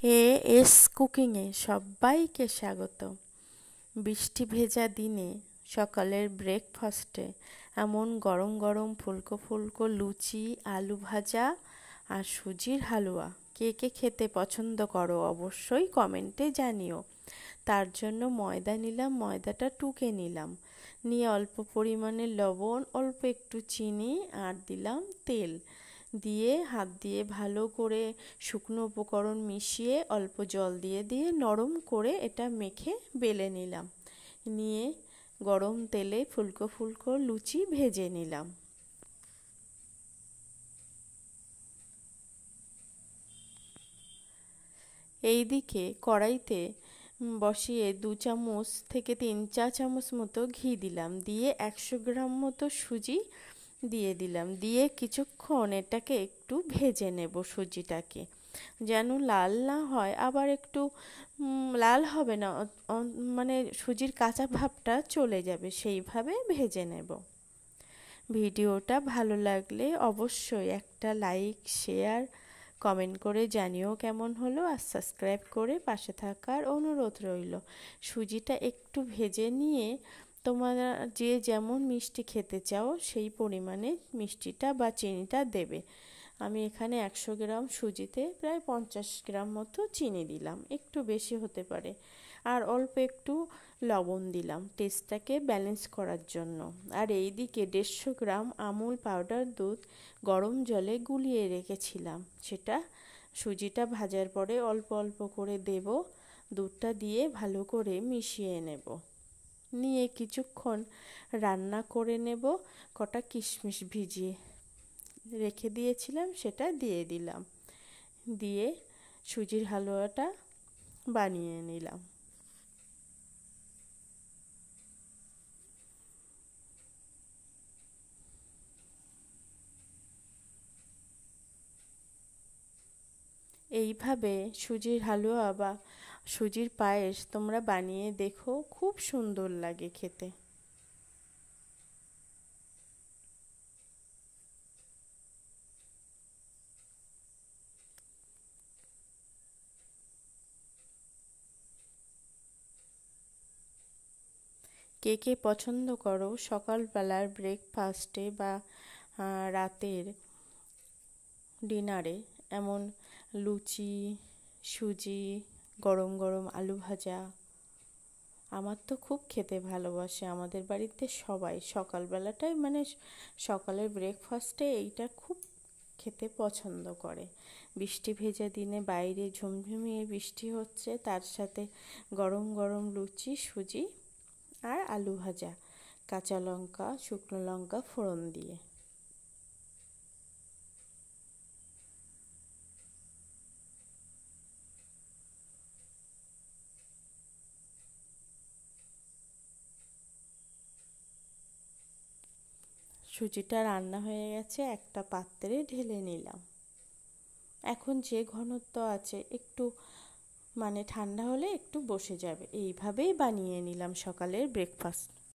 As কুকিংয়ে সবাইকে স্বাগত। বৃষ্টি ভেজা দিনে সকালের ব্রেকফাস্টে এমন গরম গরম ফুলকো ফুলকো লুচি, আলু ভাজা আর সুজির হালুয়া কে কে খেতে পছন্দ করো অবশ্যই কমেন্টে জানিও। তার জন্য ময়দা নিলাম, ময়দাটা টুকে নিলাম, নিয়ে অল্প পরিমাণে লবণ, অল্প একটু চিনি আর দিলাম তেল, দিয়ে হাত দিয়ে ভালো করে শুকনো উপকরণ মিশিয়ে অল্প জল দিয়ে দিয়ে নরম করে এটা মেখে বেলে নিলাম। নিয়ে গরম তেলে ফুলকো ফুলকো লুচি ভেজে নিলাম। এইদিকে কড়াইতে বসিয়ে 2 চামচ থেকে 3-4 চামচ মতো ঘি দিলাম, দিয়ে 100 গ্রাম মতো সুজি দিয়ে দিলাম, দিয়ে কিছুক্ষণ এটাকে একটু ভেজে নেব। সুজিটাকে যেন লাল না হয়, আবার একটু লাল হবে না, মানে সুজির কাঁচা ভাবটা চলে যাবে, সেইভাবে ভেজে নেব। ভিডিওটা ভালো লাগলে অবশ্যই একটা লাইক, শেয়ার, কমেন্ট করে জানিও কেমন হলো, আর সাবস্ক্রাইব করে পাশে থাকার অনুরোধ রইল। সুজিটা একটু ভেজে নিয়ে তোমরা যে যেমন মিষ্টি খেতে চাও সেই পরিমাণে মিষ্টিটা বা চিনিটা দেবে। আমি এখানে 100 গ্রাম সুজিতে প্রায় 50 গ্রাম মতো চিনি দিলাম, একটু বেশি হতে পারে, আর অল্প একটু লবণ দিলাম টেস্টটাকে ব্যালেন্স করার জন্য। আর এইদিকে 150 গ্রাম আমুল পাউডার দুধ গরম জলে গুলিয়ে রেখেছিলাম, সেটা সুজিটা ভাজার পরে অল্প অল্প করে দেব, দুধটা দিয়ে ভালো করে মিশিয়ে নেব। নিয়ে কিছুক্ষণ রান্না করে নেব। কটা কিশমিশ ভিজিয়ে রেখে দিয়েছিলাম সেটা দিয়ে দিলাম, দিয়ে সুজির হালুয়াটা বানিয়ে নিলাম। এইভাবে সুজির হালুয়া বা সুজির পায়েস তোমরা বানিয়ে দেখো, খুব সুন্দর লাগে খেতে। কে কে পছন্দ করো সকালবেলার ব্রেকফাস্টে বা রাতের ডিনারে এমন লুচি, সুজি, গরম গরম আলু ভাজা? আমার তো খুব খেতে ভালোবাসে, আমাদের বাড়িতে সবাই সকালবেলাটাই মানে সকালের ব্রেকফাস্টে এইটা খুব খেতে পছন্দ করে। বৃষ্টি ভেজা দিনে বাইরে ঝুমঝুমিয়ে বৃষ্টি হচ্ছে, তার সাথে গরম গরম লুচি, সুজি আর আলু ভাজা, কাঁচা লঙ্কা, শুকনো লঙ্কা ফোড়ন দিয়ে। সুজিটা রান্না হয়ে গেছে, একটা পাত্রে ঢেলে নিলাম। এখন যে ঘনত্ব আছে একটু মানে ঠান্ডা হলে একটু বসে যাবে। এইভাবেই বানিয়ে নিলাম সকালের ব্রেকফাস্ট।